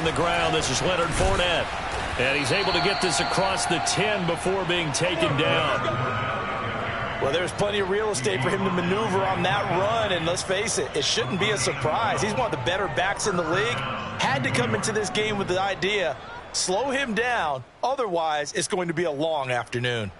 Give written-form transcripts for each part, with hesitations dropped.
on the ground. This is Leonard Fournette. And he's able to get this across the 10 before being taken down. Well, there's plenty of real estate for him to maneuver on that run, and let's face it, it shouldn't be a surprise. He's one of the better backs in the league. Had to come into this game with the idea, slow him down, otherwise it's going to be a long afternoon.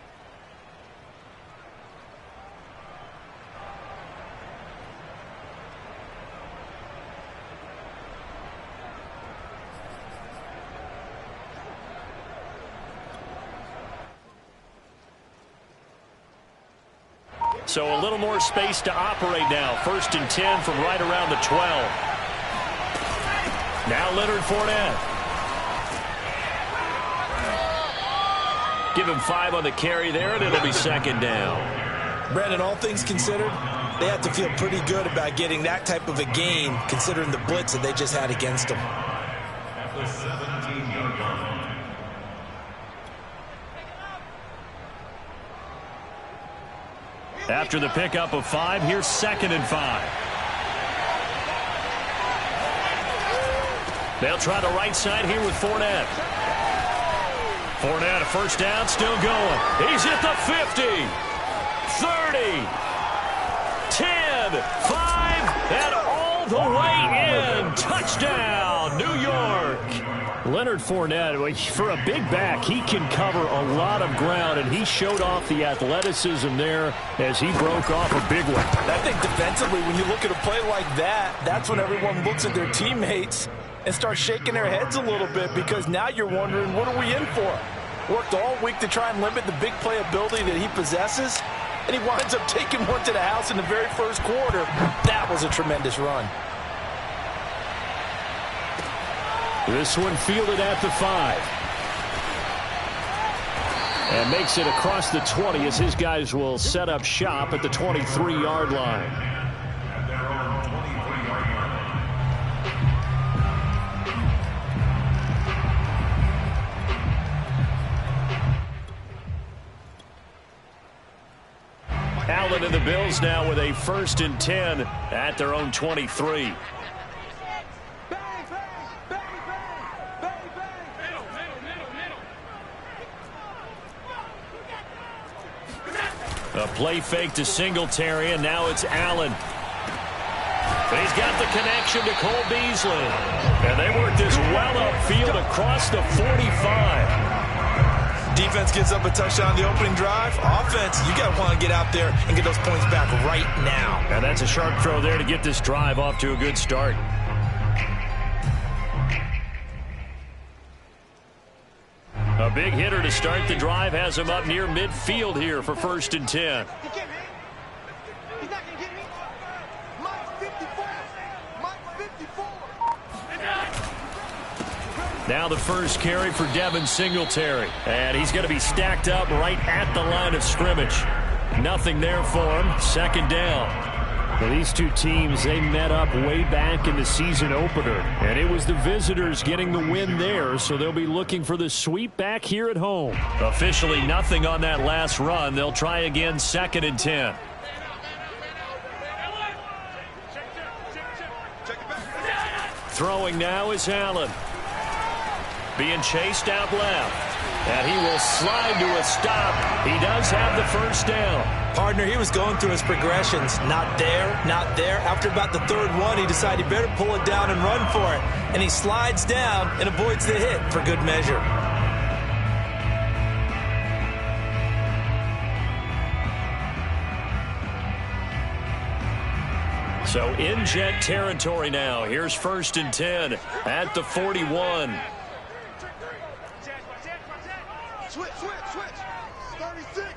So a little more space to operate now. 1st and 10 from right around the 12. Now Leonard Fournette. Give him 5 on the carry there, and it'll be 2nd down. Brandon, all things considered, they have to feel pretty good about getting that type of a gain, considering the blitz that they just had against them. At the 17-yard line. After the pickup of 5, here's 2nd and 5. They'll try the right side here with Fournette. Fournette, a 1st down, still going. He's at the 50, 30, 10, 5, and all the way in. Touchdown, New York. Leonard Fournette, for a big back, he can cover a lot of ground, and he showed off the athleticism there as he broke off a big one. I think defensively, when you look at a play like that, that's when everyone looks at their teammates and starts shaking their heads a little bit, because now you're wondering, what are we in for? Worked all week to try and limit the big play ability that he possesses, and he winds up taking one to the house in the very first quarter. That was a tremendous run. This one fielded at the 5. And makes it across the 20 as his guys will set up shop at the 23-yard line. At their own 23-yard line. Allen and the Bills now with a 1st and 10 at their own 23. A play fake to Singletary, and now it's Allen. And he's got the connection to Cole Beasley. And they work this well upfield across the 45. Defense gives up a touchdown on the opening drive. Offense, you got to want to get out there and get those points back right now. And that's a sharp throw there to get this drive off to a good start. A big hitter to start the drive has him up near midfield here for 1st and 10. Now the first carry for Devin Singletary. And he's going to be stacked up right at the line of scrimmage. Nothing there for him. 2nd down. Well, these two teams, they met up way back in the season opener. And it was the visitors getting the win there, so they'll be looking for the sweep back here at home. Officially nothing on that last run. They'll try again 2nd and 10. Throwing now is Allen. Being chased out left. And he will slide to a stop. He does have the 1st down. Partner, he was going through his progressions. Not there, not there. After about the 3rd one, he decided he better pull it down and run for it. And he slides down and avoids the hit for good measure. So in jet territory now. Here's 1st and 10 at the 41. Switch. 36.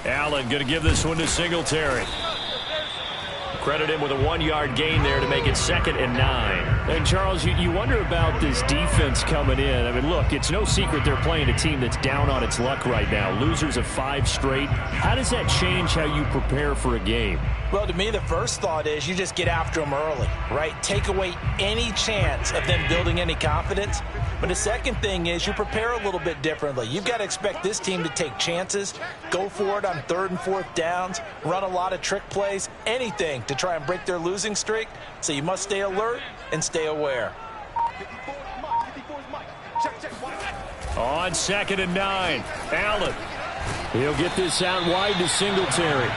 Allen going to give this one to Singletary. Credit him with a 1-yard gain there to make it 2nd and 9. And, Charles, you wonder about this defense coming in. I mean, look, it's no secret they're playing a team that's down on its luck right now. Losers of 5 straight. How does that change how you prepare for a game? Well, to me, the first thought is you just get after them early, right? Take away any chance of them building any confidence. But the second thing is you prepare a little bit differently. You've got to expect this team to take chances, go for it on 3rd and 4th downs, run a lot of trick plays, anything to try and break their losing streak. So you must stay alert and stay aware. On 2nd and 9, Allen. He'll get this out wide to Singletary.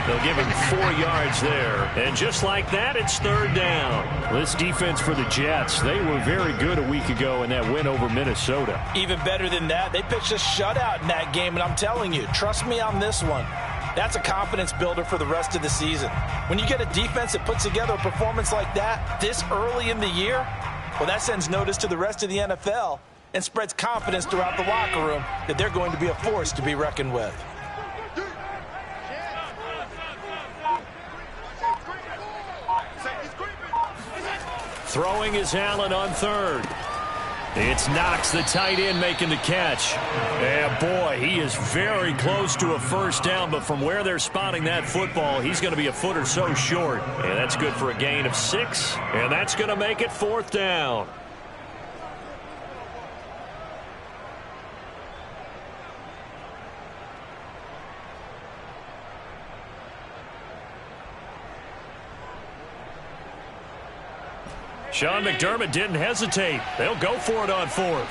They'll give him 4 yards there. And just like that, it's 3rd down. This defense for the Jets, they were very good a week ago in that win over Minnesota. Even better than that, they pitched a shutout in that game, and I'm telling you, trust me on this one. That's a confidence builder for the rest of the season. When you get a defense that puts together a performance like that this early in the year, well, that sends notice to the rest of the NFL and spreads confidence throughout the locker room that they're going to be a force to be reckoned with. Throwing is Allen on 3rd. It's Knox, the tight end, making the catch. And boy, he is very close to a 1st down, but from where they're spotting that football, he's going to be a foot or so short. And that's good for a gain of 6, and that's going to make it 4th down. Sean McDermott didn't hesitate. They'll go for it on 4th.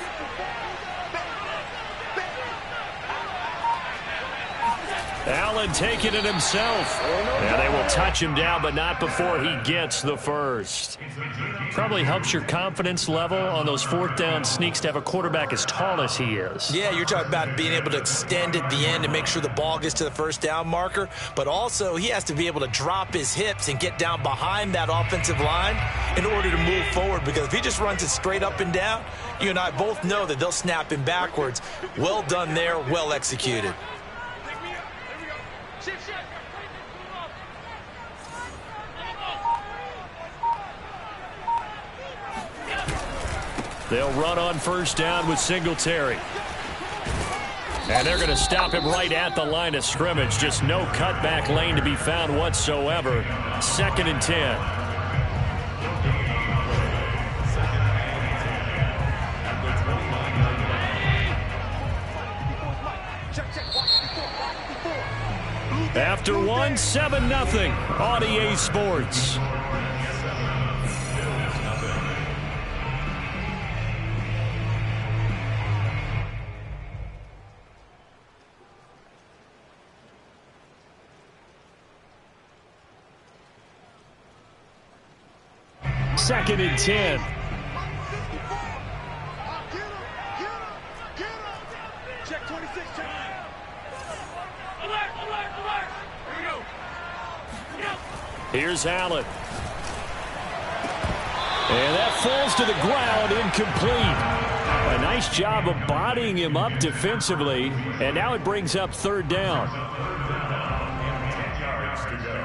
Allen taking it himself. And they will touch him down, but not before he gets the 1st. Probably helps your confidence level on those 4th down sneaks to have a quarterback as tall as he is. Yeah, you're talking about being able to extend at the end and make sure the ball gets to the 1st down marker. But also, he has to be able to drop his hips and get down behind that offensive line in order to move forward. Because if he just runs it straight up and down, you and I both know that they'll snap him backwards. Well done there, well executed. They'll run on 1st down with Singletary. And they're going to stop him right at the line of scrimmage. Just no cutback lane to be found whatsoever. 2nd and 10. After 1, 7-0 on EA Sports. Second and 10. Check 26, check. Here's Allen. And that falls to the ground, incomplete. A nice job of bodying him up defensively, and now it brings up 3rd down. 10 yards to go.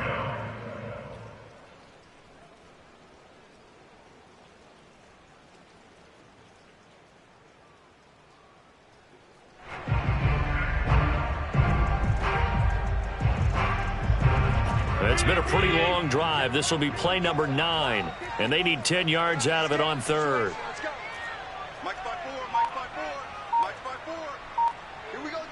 It's been a pretty long drive. This will be play number 9, and they need 10 yards out of it on 3rd. Let's go. Mike's by 4, Mike's by 4, Mike's by 4. Here we go,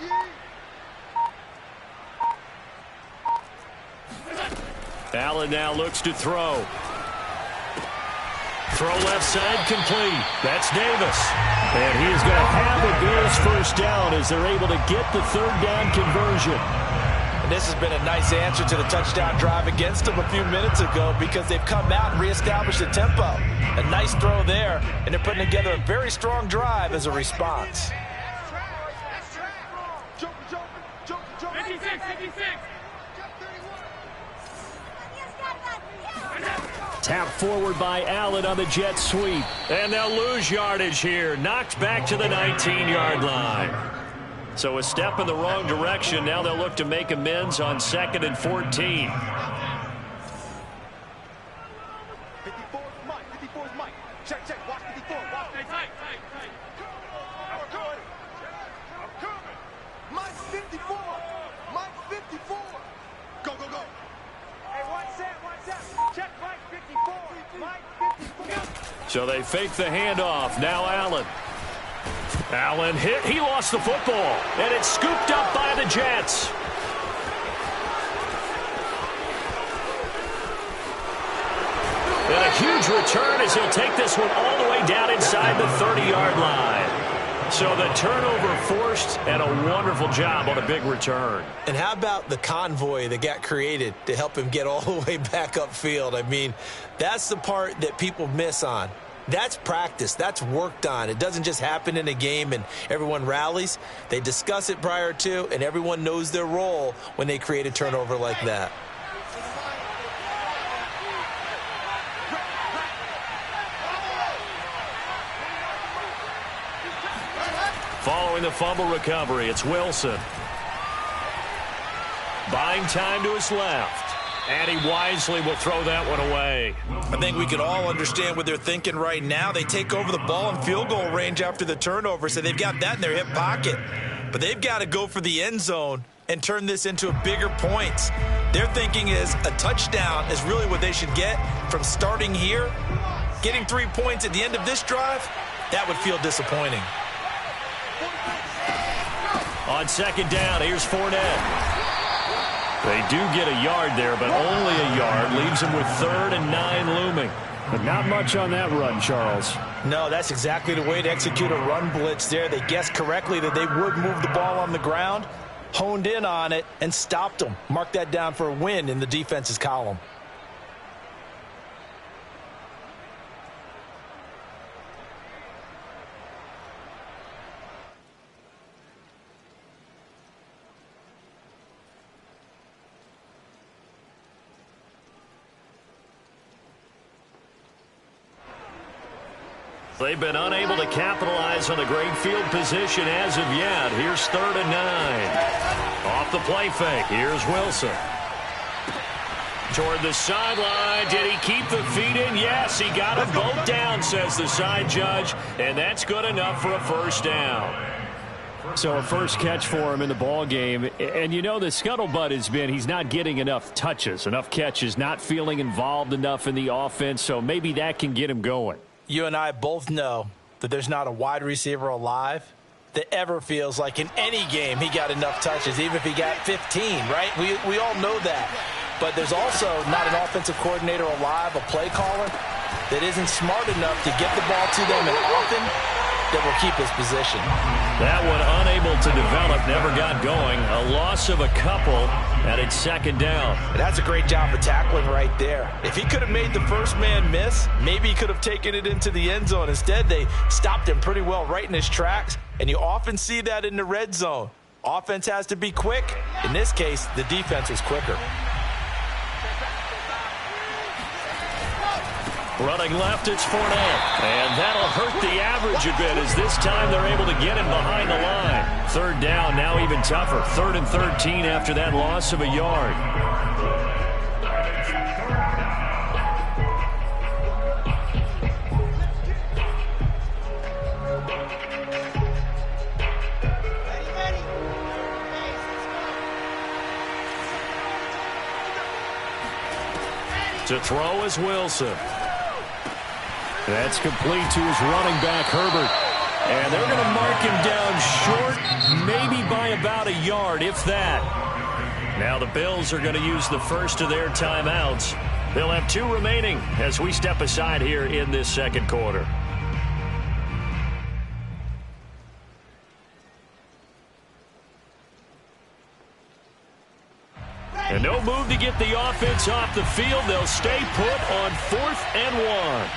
G. Allen now looks to throw. Throw left side, complete. That's Davis. And he is going to have the Bills 1st down as they're able to get the 3rd down conversion. This has been a nice answer to the touchdown drive against them a few minutes ago because they've come out and reestablished the tempo. A nice throw there, and they're putting together a very strong drive as a response. Jump, jump, jump, jump. 56, 56. Tap forward by Allen on the jet sweep. And they'll lose yardage here. Knocked back to the 19-yard line. So a step in the wrong direction. Now they'll look to make amends on 2nd and 14. 54 Mike, 54 Mike. Check, check, watch 54. Watch, tight, tight, tight. I'm coming. I'm coming. Mike 54. Mike 54. Go, go, go. Hey, watch that, watch that. Check Mike 54. Mike 54. So they fake the handoff. Now Allen. Allen hit. He lost the football. And it's scooped up by the Jets. And a huge return as he'll take this one all the way down inside the 30-yard line. So the turnover forced, and a wonderful job on a big return. And how about the convoy that got created to help him get all the way back upfield? I mean, that's the part that people miss on. That's practice. That's worked on. It doesn't just happen in a game and everyone rallies. They discuss it prior to, and everyone knows their role when they create a turnover like that. Following the fumble recovery, it's Wilson. Buying time to his left. And he wisely will throw that one away. I think we can all understand what they're thinking right now. They take over the ball in field goal range after the turnover, so they've got that in their hip pocket. But they've got to go for the end zone and turn this into a bigger points. Their thinking is a touchdown is really what they should get from starting here. Getting 3 points at the end of this drive, that would feel disappointing. On second down, here's Fournette. They do get a yard there, but only a yard. Leaves them with 3rd and 9 looming. But not much on that run, Charles. No, that's exactly the way to execute a run blitz there. They guessed correctly that they would move the ball on the ground, honed in on it, and stopped them. Mark that down for a win in the defense's column. They've been unable to capitalize on the great field position as of yet. Here's 3rd and 9. Off the play fake. Here's Wilson. Toward the sideline. Did he keep the feet in? Yes, he got them both down, says the side judge. And that's good enough for a first down. So a first catch for him in the ball game. And you know the scuttlebutt has been he's not getting enough touches, enough catches, not feeling involved enough in the offense. So maybe that can get him going. You and I both know that there's not a wide receiver alive that ever feels like in any game he got enough touches, even if he got 15, right? We all know that. But there's also not an offensive coordinator alive, a play caller, that isn't smart enough to get the ball to them and often that will keep his position. That one unable to develop, never got going. A loss of a couple, and it's second down. That's a great job of tackling right there. If he could have made the first man miss, maybe he could have taken it into the end zone. Instead, they stopped him pretty well right in his tracks, and you often see that in the red zone. Offense has to be quick. In this case, the defense was quicker. Running left, it's Fournette. And that'll hurt the average a bit as this time they're able to get him behind the line. 3rd down, now even tougher. 3rd and 13 after that loss of a yard. To throw is Wilson. That's complete to his running back, Herbert. And they're going to mark him down short, maybe by about a yard, if that. Now the Bills are going to use the first of their timeouts. They'll have 2 remaining as we step aside here in this second quarter. And no move to get the offense off the field. They'll stay put on 4th and 1.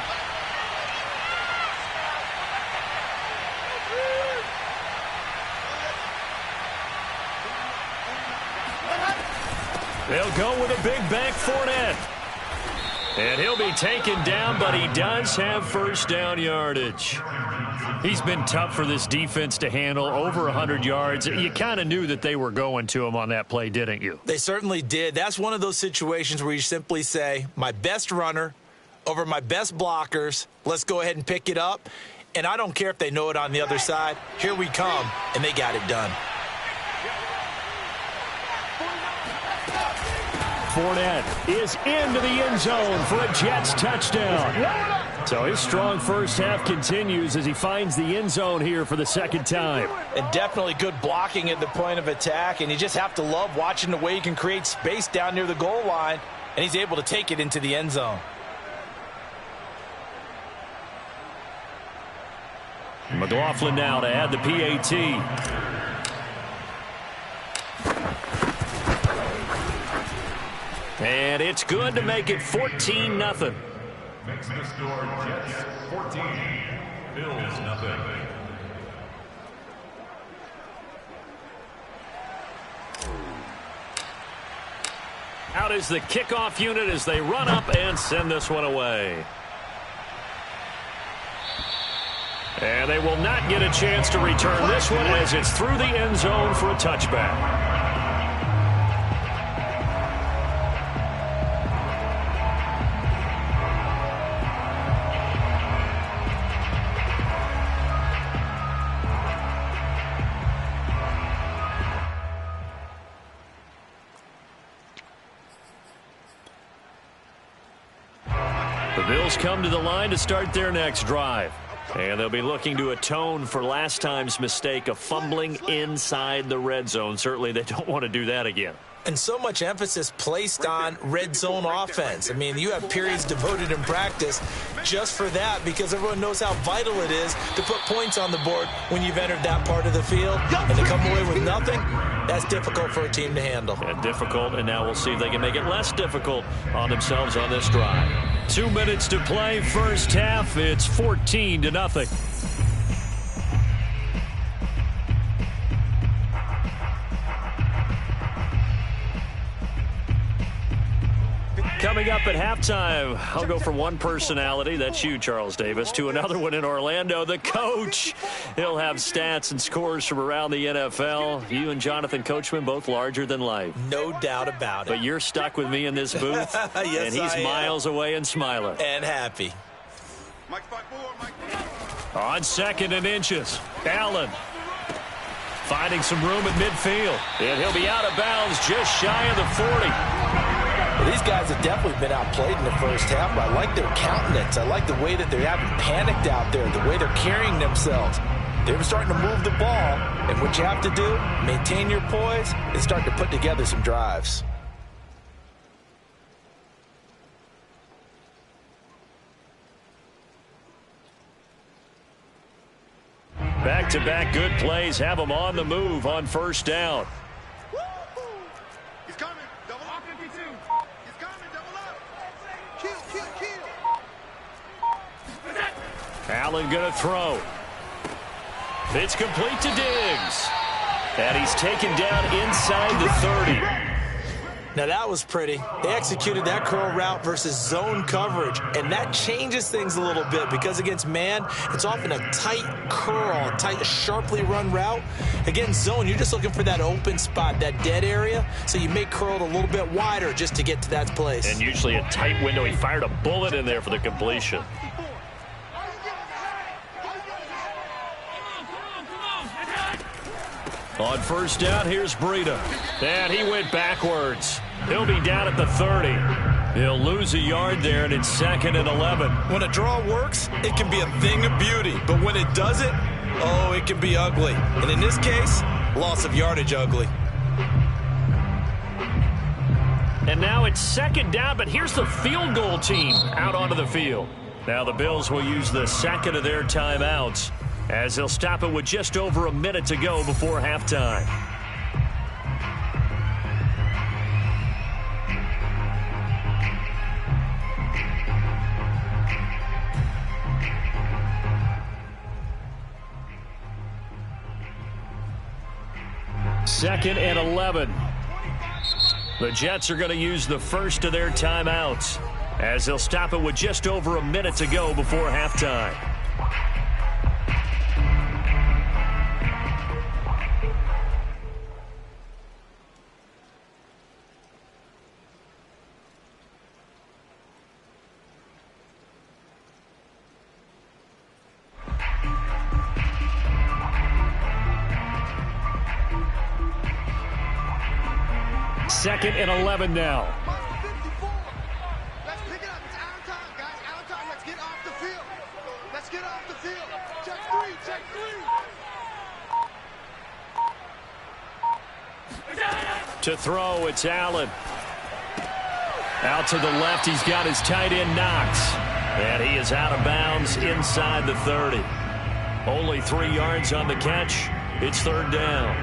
They'll go with a big bank Fournette. And he'll be taken down, but he does have first down yardage. He's been tough for this defense to handle, over 100 yards. You kind of knew that they were going to him on that play, didn't you? They certainly did. That's one of those situations where you simply say, my best runner over my best blockers, let's go ahead and pick it up. And I don't care if they know it on the other side. Here we come, and they got it done. Fournette is into the end zone for a Jets touchdown. So his strong first half continues as he finds the end zone here for the second time. And definitely good blocking at the point of attack, and you just have to love watching the way he can create space down near the goal line, and he's able to take it into the end zone. McLaughlin now to add the PAT. And it's good to make it 14-0. Makes the score Jets 14, Bills nothing. Out is the kickoff unit as they run up and send this one away. And they will not get a chance to return this one as it's through the end zone for a touchback. The Bills come to the line to start their next drive. And they'll be looking to atone for last time's mistake of fumbling inside the red zone. Certainly they don't want to do that again. And so much emphasis placed on red zone offense. I mean, you have periods devoted in practice just for that because everyone knows how vital it is to put points on the board when you've entered that part of the field. And to come away with nothing, that's difficult for a team to handle. And difficult, and now we'll see if they can make it less difficult on themselves on this drive. 2 minutes to play, first half. It's 14-0. Coming up at halftime, I'll go from one personality, that's you, Charles Davis, to another one in Orlando, the coach. He'll have stats and scores from around the NFL. You and Jonathan Coachman, both larger than life. No doubt about it. But you're stuck with me in this booth, yes, and he's miles away and smiling. And happy. On 2nd and inches, Allen finding some room at midfield. And he'll be out of bounds just shy of the 40. Well, these guys have definitely been outplayed in the first half, but I like their countenance. I like the way that they haven't panicked out there, the way they're carrying themselves. They're starting to move the ball, and what you have to do, maintain your poise, and start to put together some drives. Back-to-back good plays have them on the move on first down. He's coming. Double up. 52. He's coming. Double up. Kill. Allen going to throw. It's complete to Diggs. And he's taken down inside the 30. Now that was pretty. They executed that curl route versus zone coverage, and that changes things a little bit because against man, it's often a tight curl, a tight, sharply run route. Against zone, you're just looking for that open spot, that dead area, so you make curl a little bit wider just to get to that place. And usually a tight window. He fired a bullet in there for the completion. On first down, here's Breida. And he went backwards. He'll be down at the 30. He'll lose a yard there, and it's 2nd and 11. When a draw works, it can be a thing of beauty. But when it doesn't, oh, it can be ugly. And in this case, loss of yardage ugly. And now it's 2nd down, but here's the field goal team out onto the field. Now the Bills will use the 2nd of their timeouts, as they'll stop it with just over a minute to go before halftime. Second and 11. The Jets are going to use the first of their timeouts, as they'll stop it with just over a minute to go before halftime. Second and 11 now. To throw, it's Allen. Out to the left, he's got his tight end Knox. And he is out of bounds inside the 30. Only 3 yards on the catch. It's third down.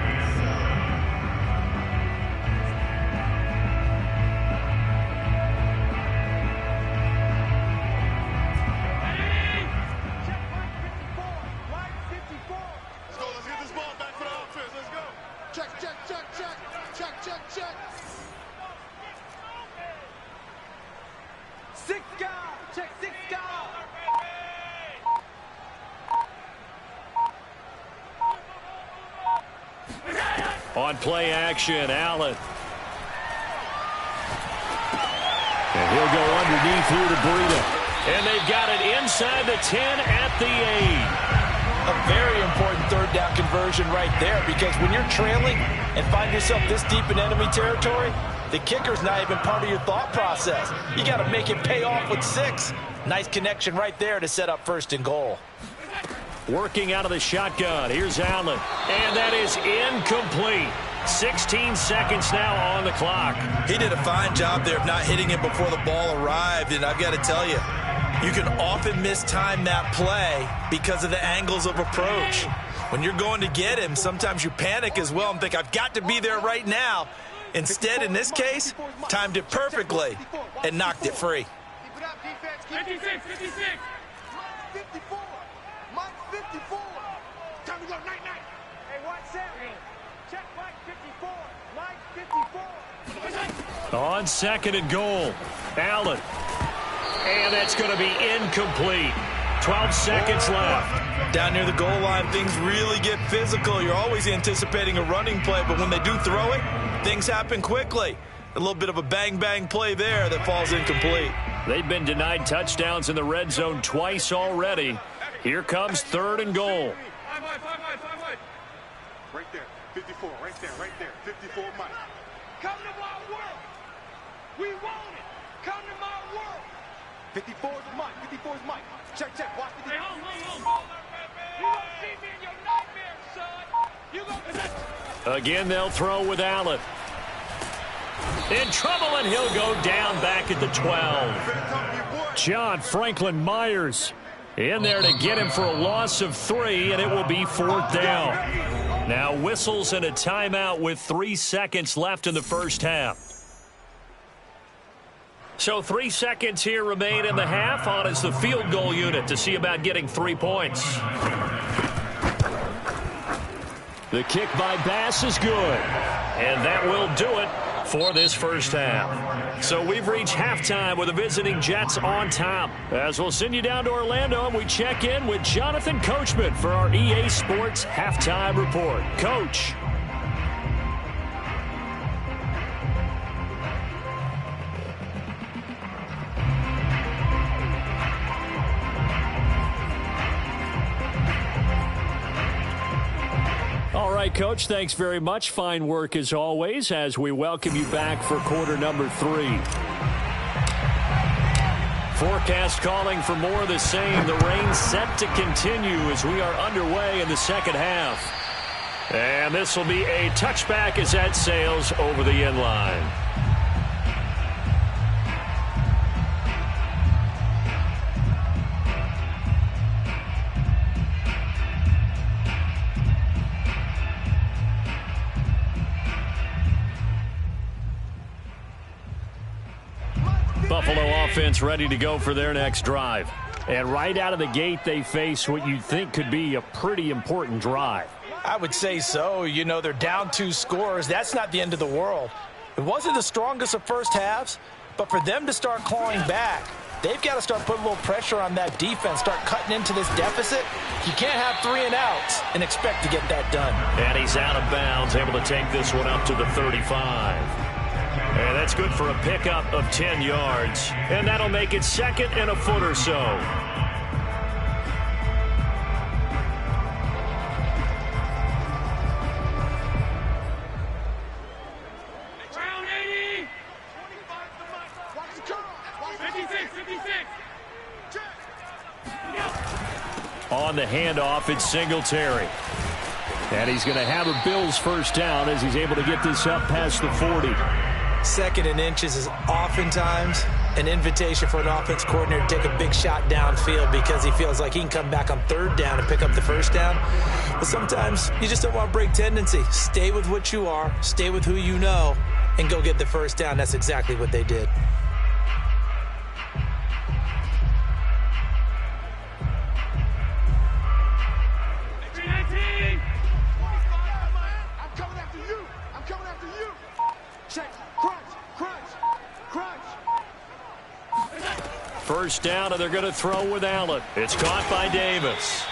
On play action, Allen. And he'll go underneath here to Breida. And they've got it inside the 10 at the 8. A very important third down conversion right there, because when you're trailing and find yourself this deep in enemy territory, the kicker's not even part of your thought process. You got to make it pay off with 6. Nice connection right there to set up first and goal. Working out of the shotgun. Here's Allen. And that is incomplete. 16 seconds now on the clock. He did a fine job there of not hitting it before the ball arrived. And I've got to tell you, you can often mistime that play because of the angles of approach. When you're going to get him, sometimes you panic as well and think, I've got to be there right now. Instead, in this case, timed it perfectly and knocked it free. 56, 56. 54. Mike 54. Time to go, night. Hey, watch that. Check Mike 54. Mike 54. On second and goal, Allen. And that's going to be incomplete. 12 seconds left. Down near the goal line, things really get physical. You're always anticipating a running play, but when they do throw it, things happen quickly. A little bit of a bang-bang play there that falls incomplete. They've been denied touchdowns in the red zone twice already. Here comes third and goal. 5 wide. Right there, 54, right there, 54 Mike. Come to my world. We want it. Come to my world. 54 is Mike. Check. Watch the defense. Hold. You gonna see me in your nightmares, son. You gonna... Again, they'll throw with Allen. In trouble, and he'll go down back at the 12. John Franklin Myers in there to get him for a loss of 3, and it will be fourth down. Now whistles and a timeout with 3 seconds left in the first half. So 3 seconds here remain in the half. On is the field goal unit to see about getting 3 points. The kick by Bass is good, and that will do it for this first half. So we've reached halftime with the visiting Jets on top. As we'll send you down to Orlando, and we check in with Jonathan Coachman for our EA Sports Halftime Report. Coach. All right, Coach, thanks very much. Fine work as always as we welcome you back for quarter number 3. Forecast calling for more of the same. The rain set to continue as we are underway in the second half. And this will be a touchback as that sails over the end line. Buffalo offense ready to go for their next drive. And right out of the gate, they face what you'd think could be a pretty important drive. I would say so. You know, they're down 2 scores. That's not the end of the world. It wasn't the strongest of first halves, but for them to start clawing back, they've got to start putting a little pressure on that defense, start cutting into this deficit. You can't have 3 and outs and expect to get that done. And he's out of bounds, able to take this one up to the 35. And that's good for a pickup of 10 yards. And that'll make it second and a foot or so. Round 80. 56. On the handoff, it's Singletary. And he's going to have a Bills first down as he's able to get this up past the 40. 2nd and inches is oftentimes an invitation for an offense coordinator to take a big shot downfield because he feels like he can come back on 3rd down and pick up the first down. But sometimes you just don't want to break tendency. Stay with what you are, stay with who you know, and go get the first down. That's exactly what they did. First down, and they're going to throw with Allen. It's caught by Davis.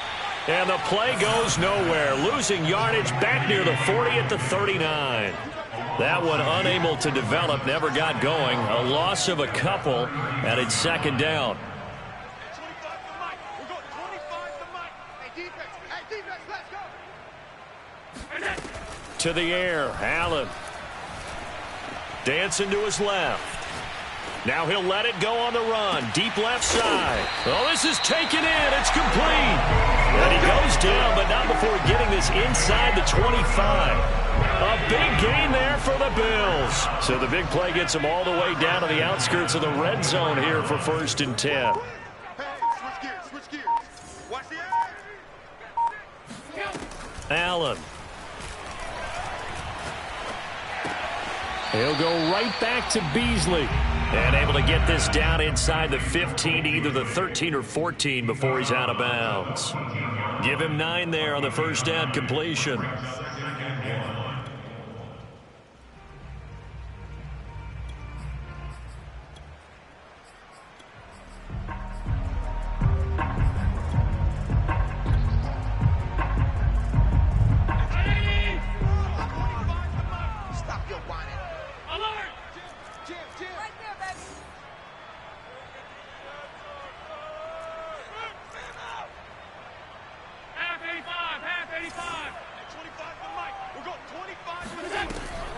And the play goes nowhere. Losing yardage back near the 40 at the 39. That one unable to develop, never got going. A loss of a couple, and it's 2nd down. To the air, Allen. Dancing to his left. Now he'll let it go on the run. Deep left side. Oh, this is taken in. It's complete. And he goes down, but not before getting this inside the 25. A big gain there for the Bills. So the big play gets him all the way down to the outskirts of the red zone here for 1st and 10. Hey, switch gears, switch gears. Watch the Allen. He'll go right back to Beasley. And able to get this down inside the 15, either the 13 or 14 before he's out of bounds. Give him 9 there on the first down completion.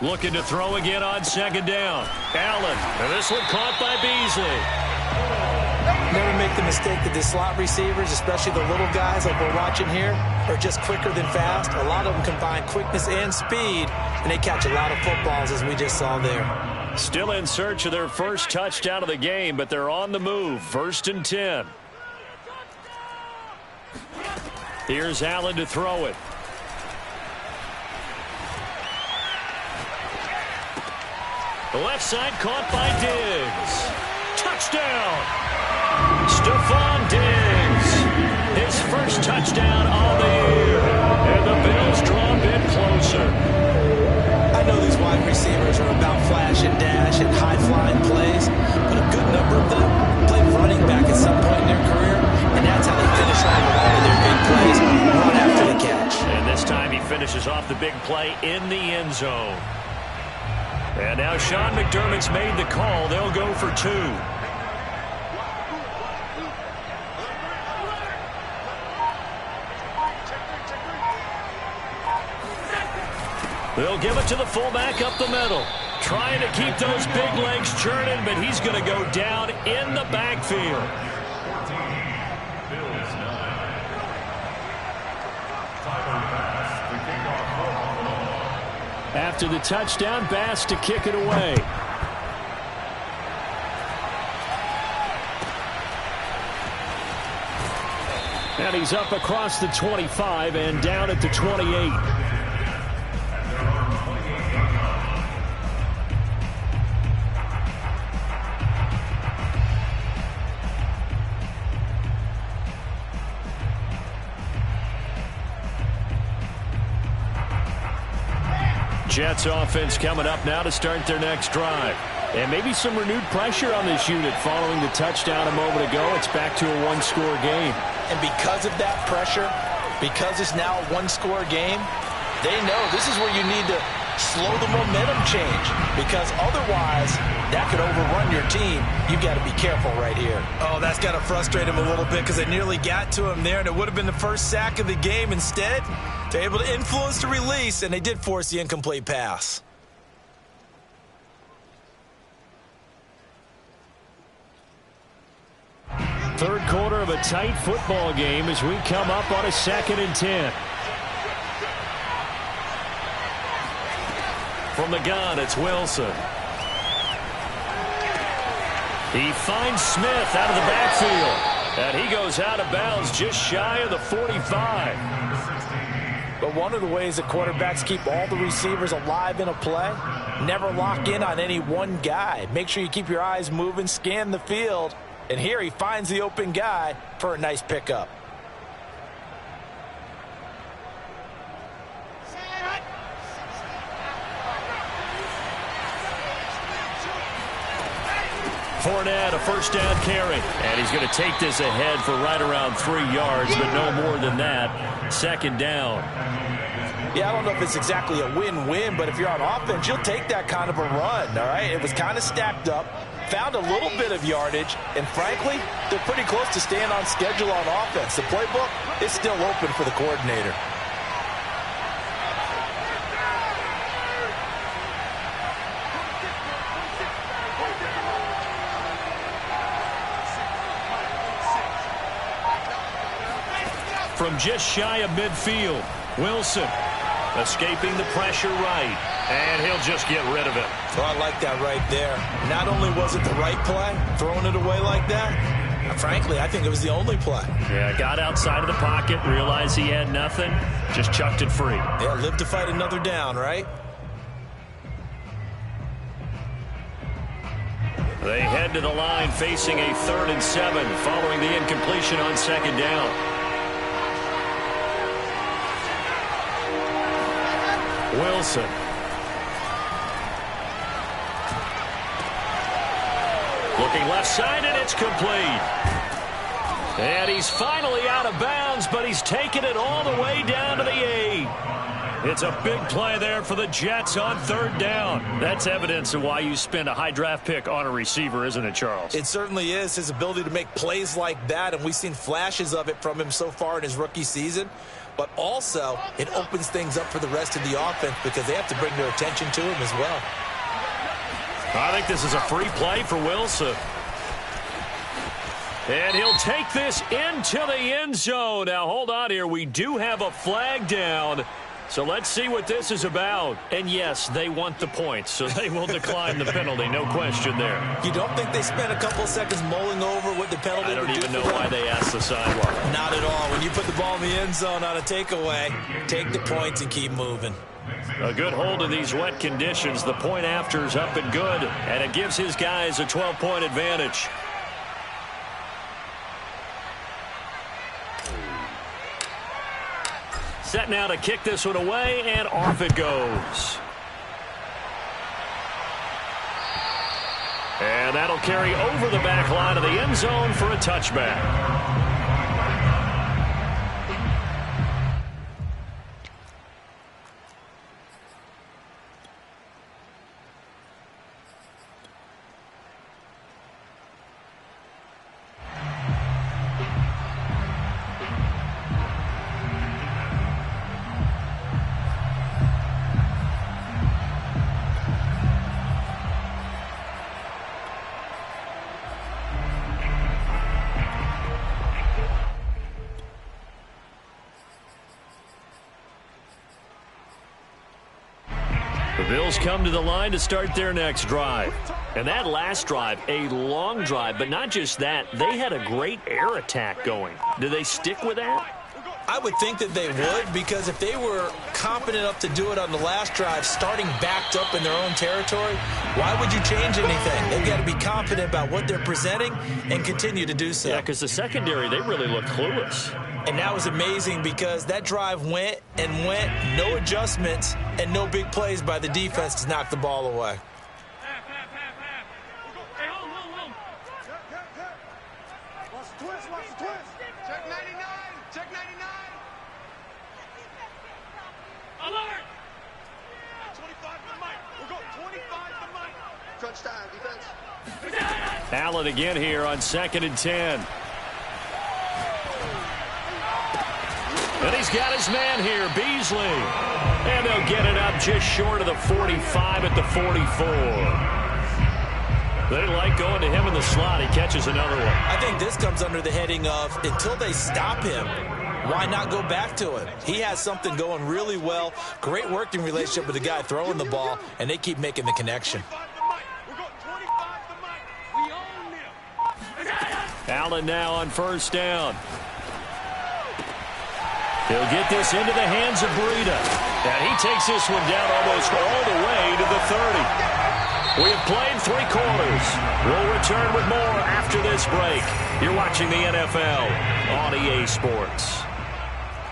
Looking to throw again on 2nd down. Allen, and this one caught by Beasley. Never make the mistake that the slot receivers, especially the little guys like we're watching here, are just quicker than fast. A lot of them combine quickness and speed, and they catch a lot of footballs, as we just saw there. Still in search of their first touchdown of the game, but they're on the move. 1st and 10. Here's Allen to throw it. The left side caught by Diggs. Touchdown! Stephon Diggs. His first touchdown on the year. And the Bills draw a bit closer. I know these wide receivers are about flash and dash and high-flying plays, but a good number of them played running back at some point in their career, and that's how they finish off a lot of their big plays, run after the catch. And this time he finishes off the big play in the end zone. And now Sean McDermott's made the call. They'll go for 2. They'll give it to the fullback up the middle. Trying to keep those big legs churning, but he's going to go down in the backfield. After the touchdown, Bass to kick it away. And he's up across the 25 and down at the 28. Jets offense coming up now to start their next drive. And maybe some renewed pressure on this unit following the touchdown a moment ago. It's back to a one-score game. And because of that pressure, because it's now a one-score game, they know this is where you need to slow the momentum change, because otherwise that could overrun your team. You've got to be careful right here. Oh, that's got to frustrate him a little bit because they nearly got to him there, and it would have been the first sack of the game. Instead, they're able to influence the release, and they did force the incomplete pass. Third quarter of a tight football game as we come up on a 2nd and 10. From the gun, it's Wilson. He finds Smith out of the backfield. And he goes out of bounds just shy of the 45. But one of the ways that quarterbacks keep all the receivers alive in a play, never lock in on any one guy. Make sure you keep your eyes moving, scan the field. And here he finds the open guy for a nice pickup. Fournette, a first down carry. And he's going to take this ahead for right around 3 yards, but no more than that. Second down. Yeah, I don't know if it's exactly a win-win, but if you're on offense, you'll take that kind of a run, all right? It was kind of stacked up, found a little bit of yardage, and frankly, they're pretty close to staying on schedule on offense. The playbook is still open for the coordinator. From just shy of midfield, Wilson escaping the pressure right, and he'll just get rid of it. Oh, I like that right there. Not only was it the right play, throwing it away like that, frankly, I think it was the only play. Yeah, got outside of the pocket, realized he had nothing, just chucked it free. Yeah, live to fight another down, right? They head to the line facing a 3rd and 7 following the incompletion on second down. Wilson. Looking left side, and it's complete. And he's finally out of bounds, but he's taken it all the way down to the 8. It's a big play there for the Jets on 3rd down. That's evidence of why you spend a high draft pick on a receiver, isn't it, Charles? It certainly is. His ability to make plays like that, and we've seen flashes of it from him so far in his rookie season. But also, it opens things up for the rest of the offense because they have to bring their attention to him as well. I think this is a free play for Wilson. And he'll take this into the end zone. Now, hold on here. We do have a flag down. So let's see what this is about. And yes, they want the points, so they will decline the penalty. No question there. You don't think they spent a couple of seconds mulling over what the penalty would do? I don't even know why they asked the sideline. Not at all. When you put the ball in the end zone on a takeaway, take the points and keep moving. A good hold in these wet conditions. The point after is up and good, and it gives his guys a 12-point advantage. Set now to kick this one away, and off it goes. And that'll carry over the back line of the end zone for a touchback. The Bills come to the line to start their next drive. And that last drive, a long drive, but not just that, they had a great air attack going. Do they stick with that? I would think that they would, because if they were confident enough to do it on the last drive, starting backed up in their own territory, why would you change anything? They've got to be confident about what they're presenting and continue to do so. Yeah, because the secondary, they really look clueless. And that was amazing because that drive went and went, no adjustments, and no big plays by the defense to knock the ball away. Check 99. Check 99. Alert. 25 to Mike. We'll go 25 to Mike. Crunch time, defense. Allen again here on 2nd and 10. And he's got his man here, Beasley. And they'll get it up just short of the 45 at the 44. They like going to him in the slot. He catches another one. I think this comes under the heading of until they stop him, why not go back to him? He has something going really well. Great working relationship with the guy throwing the ball, and they keep making the connection. Allen now on first down. He'll get this into the hands of Breida. And he takes this one down almost all the way to the 30. We have played 3 quarters. We'll return with more after this break. You're watching the NFL on EA Sports.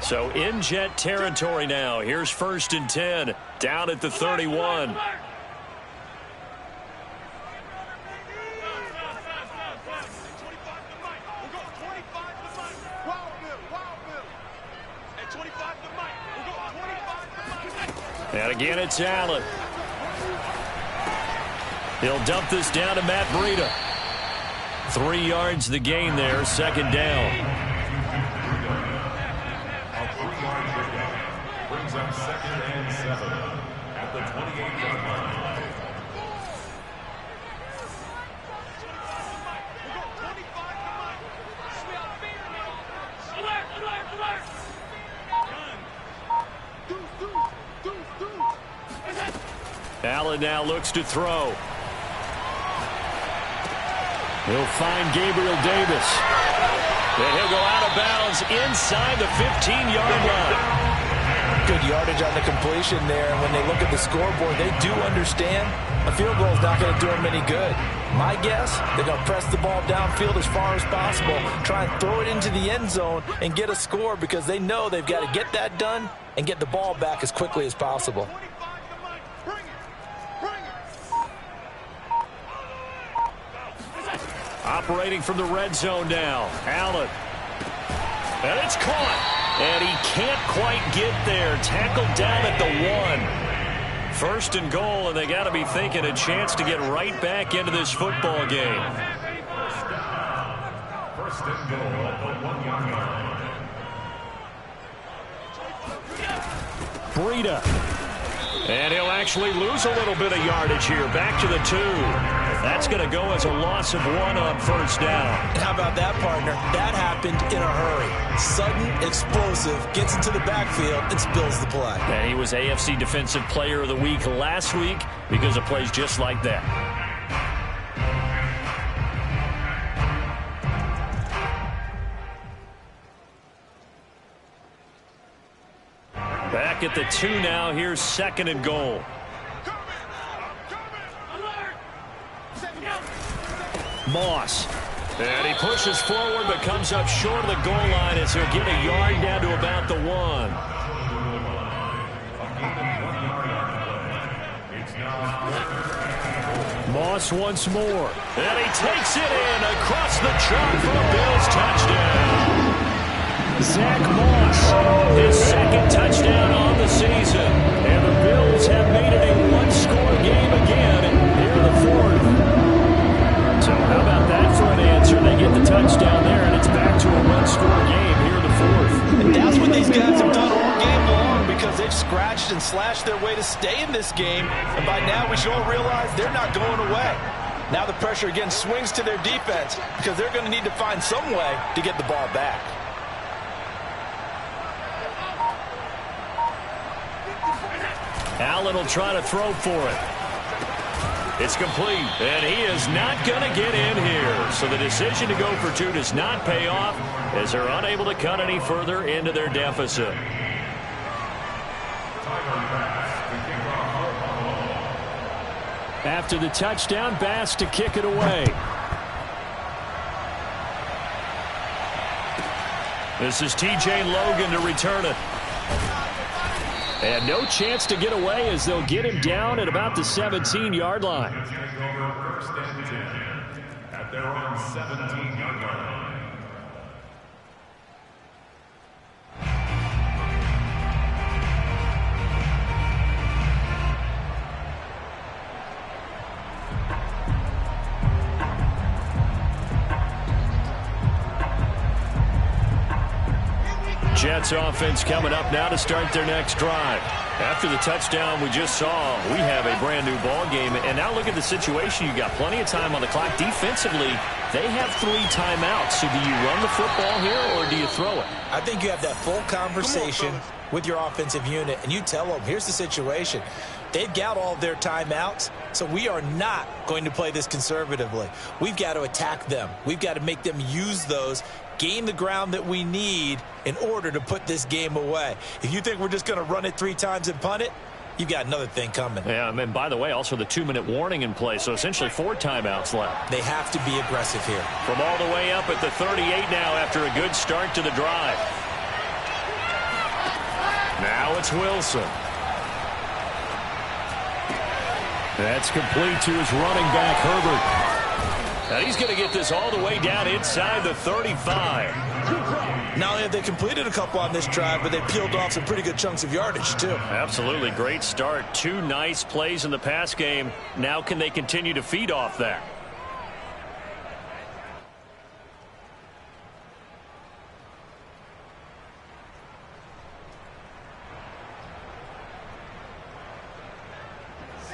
So in Jet territory now. Here's 1st and 10. Down at the 31. And again, it's Allen. He'll dump this down to Matt Breida. 3 yards the gain there, 2nd down. A 3-yard pickup brings up 2nd and 7 at the 28-yard line. Allen now looks to throw. He'll find Gabriel Davis. And he'll go out of bounds inside the 15-yard line. Good yardage on the completion there. And when they look at the scoreboard, they do understand a field goal is not going to do them any good. My guess, they're going to press the ball downfield as far as possible, try and throw it into the end zone and get a score because they know they've got to get that done and get the ball back as quickly as possible. Operating from the red zone now. Allen. And it's caught. And he can't quite get there. Tackled down at the 1. 1st and goal, and they got to be thinking a chance to get right back into this football game. 1st and goal at the 1-yard line. Breida. And he'll actually lose a little bit of yardage here. Back to the 2. That's going to go as a loss of 1 on 1st down. How about that, partner? That happened in a hurry. Sudden, explosive, gets into the backfield, and spills the play. And he was AFC Defensive Player of the Week last week because of plays just like that. Back at the 2 now. Here's 2nd and goal. Moss. And he pushes forward but comes up short of the goal line as he'll get a yard down to about the 1. Moss once more. And he takes it in across the chalk for a Bills touchdown. Zach Moss, his 2nd touchdown on the season. And the Bills have made it a 1-score game again here in the 4th. So how about that for an answer? They get the touchdown there, and it's back to a 1-score game here in the 4th. And that's what these guys have done all game long because they've scratched and slashed their way to stay in this game. And by now, we should all realize they're not going away. Now the pressure again swings to their defense because they're going to need to find some way to get the ball back. Allen will try to throw for it. It's complete, and he is not going to get in here. So the decision to go for 2 does not pay off as they're unable to cut any further into their deficit. After the touchdown, Bass to kick it away. This is TJ Logan to return it. And no chance to get away as they'll get him down at about the 17-yard line. First and 10 at their own 17-yard line. Jets offense coming up now to start their next drive. After the touchdown we just saw, we have a brand new ball game. And now look at the situation. You got plenty of time on the clock. Defensively, they have 3 timeouts. So do you run the football here or do you throw it? I think you have that full conversation with your offensive unit, and you tell them, here's the situation. They've got all of their timeouts, so we are not going to play this conservatively. We've got to attack them. We've got to make them use those, gain the ground that we need in order to put this game away. If you think we're just going to run it 3 times and punt it, you've got another thing coming. Yeah, and by the way, also the 2-minute warning in play, so essentially 4 timeouts left. They have to be aggressive here. From all the way up at the 38 now after a good start to the drive. Now it's Wilson. That's complete to his running back, Herbert. And he's going to get this all the way down inside the 35. Not only have they completed a couple on this drive, but they peeled off some pretty good chunks of yardage, too. Absolutely. Great start. 2 nice plays in the pass game. Now can they continue to feed off that?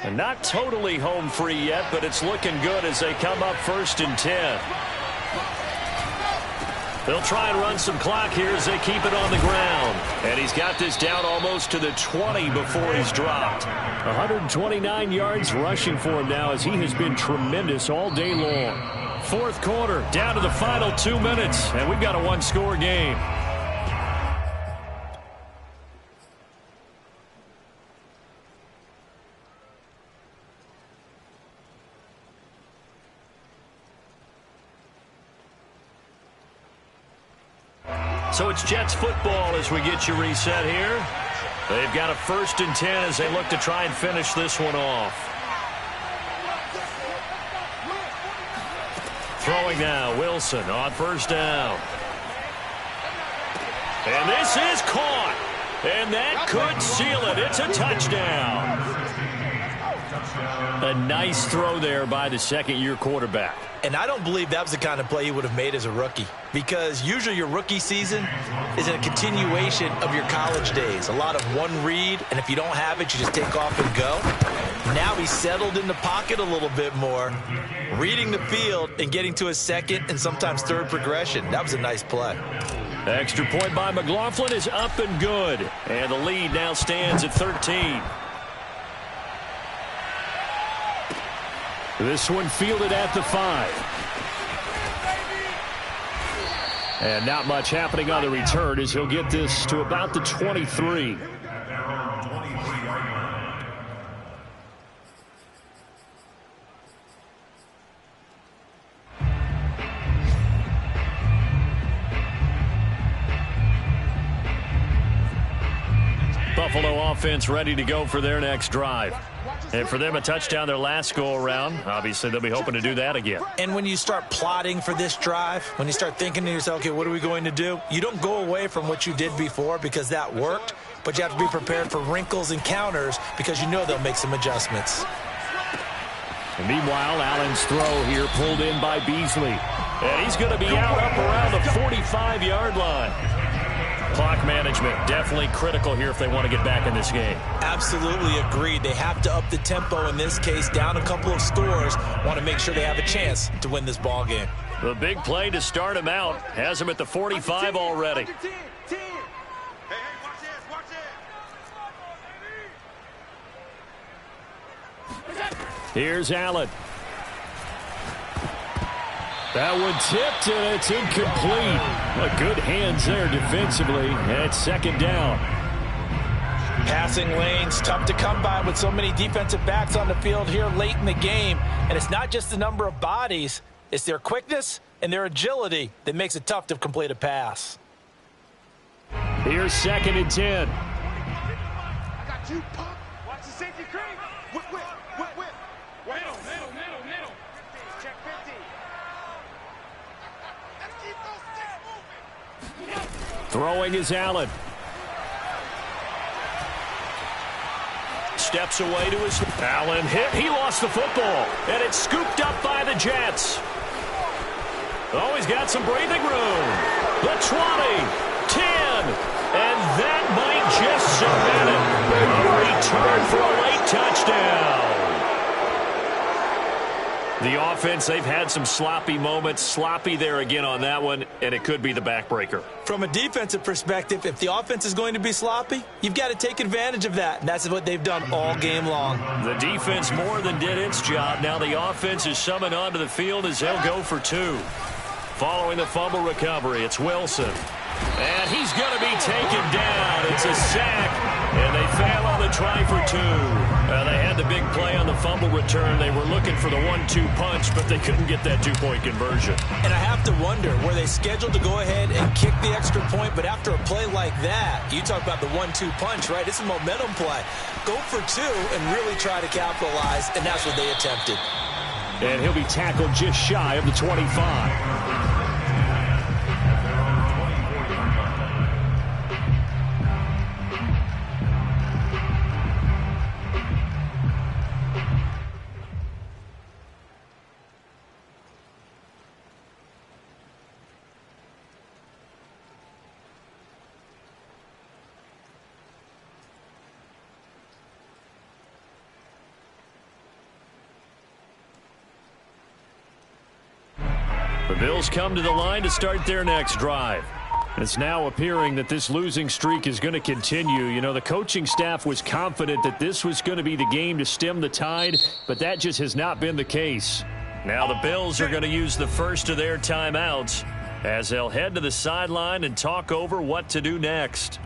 And not totally home free yet, but it's looking good as they come up 1st and 10. They'll try and run some clock here as they keep it on the ground. And he's got this down almost to the 20 before he's dropped. 129 yards rushing for him now as he has been tremendous all day long. 4th quarter, down to the final 2 minutes, and we've got a 1-score game. So it's Jets football as we get you reset here. They've got a 1st and 10 as they look to try and finish this one off. Throwing now, Wilson on 1st down. And this is caught. And that could seal it. It's a touchdown. A nice throw there by the 2nd-year quarterback. And I don't believe that was the kind of play he would have made as a rookie, because usually your rookie season is a continuation of your college days. A lot of one read, and if you don't have it, you just take off and go. Now he's settled in the pocket a little bit more, reading the field and getting to his 2nd and sometimes 3rd progression. That was a nice play. Extra point by McLaughlin is up and good. And the lead now stands at 13. This one fielded at the 5. And not much happening on the return as he'll get this to about the 23. Buffalo offense ready to go for their next drive. And for them, a touchdown their last go-around. Obviously, they'll be hoping to do that again. And when you start plotting for this drive, when you start thinking to yourself, okay, what are we going to do? You don't go away from what you did before because that worked, but you have to be prepared for wrinkles and counters because you know they'll make some adjustments. And meanwhile, Allen's throw here pulled in by Beasley. And he's going to be out up around the 45-yard line. Clock management definitely critical here if they want to get back in this game. Absolutely agreed. They have to up the tempo in this case, down a couple of scores. Want to make sure they have a chance to win this ball game. The big play to start him out has him at the 45 already. Here's Allen. That one tipped, and it's incomplete. But good hands there defensively, and it's 2nd down. Passing lanes, tough to come by with so many defensive backs on the field here late in the game. And it's not just the number of bodies, it's their quickness and their agility that makes it tough to complete a pass. Here's 2nd and 10. I got you, pump. Watch the safety cream. Whip. Middle. Check 50. Let's keep those sticks moving. Throwing is Allen. Steps away to his... Allen hit. He lost the football. And it's scooped up by the Jets. Oh, he's got some breathing room. The 20, 10, and that might just cement it. return for a late touchdown. The offense, they've had some sloppy moments. Sloppy there again on that one, and it could be the backbreaker. From a defensive perspective, if the offense is going to be sloppy, you've got to take advantage of that. And that's what they've done all game long. The defense more than did its job. Now the offense is summoned onto the field as they'll go for two. Following the fumble recovery, it's Wilson. And he's going to be taken down. It's a sack, and they fail on the try for two. They had the big play on the fumble return. They were looking for the 1-2 punch, but they couldn't get that two-point conversion. And I have to wonder, were they scheduled to go ahead and kick the extra point, but after a play like that, you talk about the 1-2 punch, right? It's a momentum play. Go for two and really try to capitalize, and that's what they attempted. And he'll be tackled just shy of the 25. The Bills come to the line to start their next drive. It's now appearing that this losing streak is going to continue. You know, the coaching staff was confident that this was going to be the game to stem the tide, but that just has not been the case. Now the Bills are going to use the first of their timeouts as they'll head to the sideline and talk over what to do next.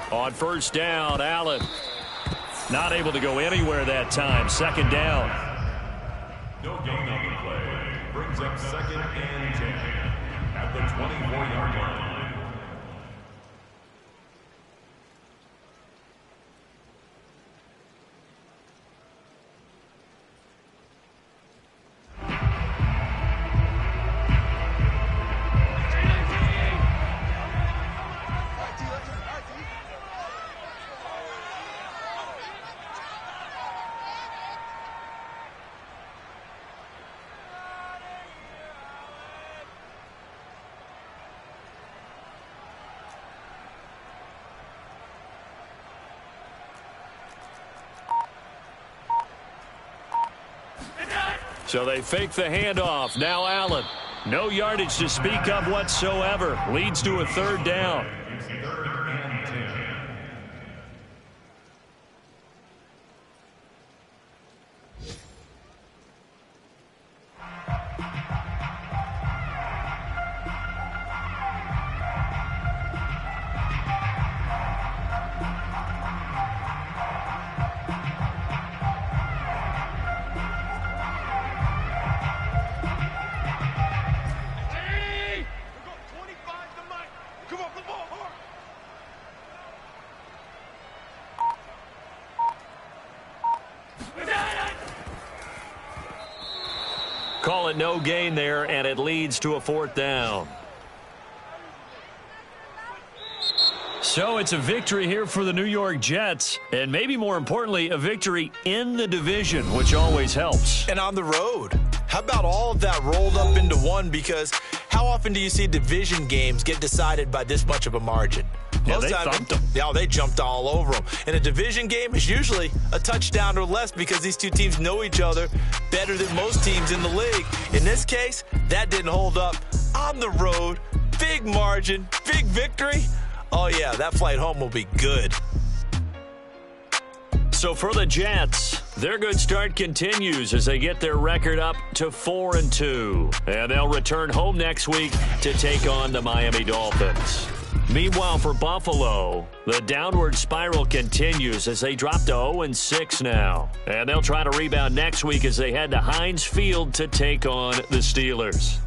On first down, Allen not able to go anywhere that time. Second down. No gain on the play. Brings up second and 10 at the 24-yard line. So they fake the handoff. Now Allen. No yardage to speak of whatsoever. Leads to a third down. Call it no gain there, and it leads to a fourth down. So it's a victory here for the New York Jets, and maybe more importantly, a victory in the division, which always helps. And on the road. How about all of that rolled up into one? Because how often do you see division games get decided by this much of a margin? Yeah, they thumped them. Yeah, they jumped all over them. And a division game is usually a touchdown or less because these two teams know each other better than most teams in the league. In this case, that didn't hold up. On the road, big margin, big victory. Oh, yeah, that flight home will be good. So for the Jets, their good start continues as they get their record up to 4-2. And they'll return home next week to take on the Miami Dolphins. Meanwhile, for Buffalo, the downward spiral continues as they drop to 0-6 now. And they'll try to rebound next week as they head to Heinz Field to take on the Steelers.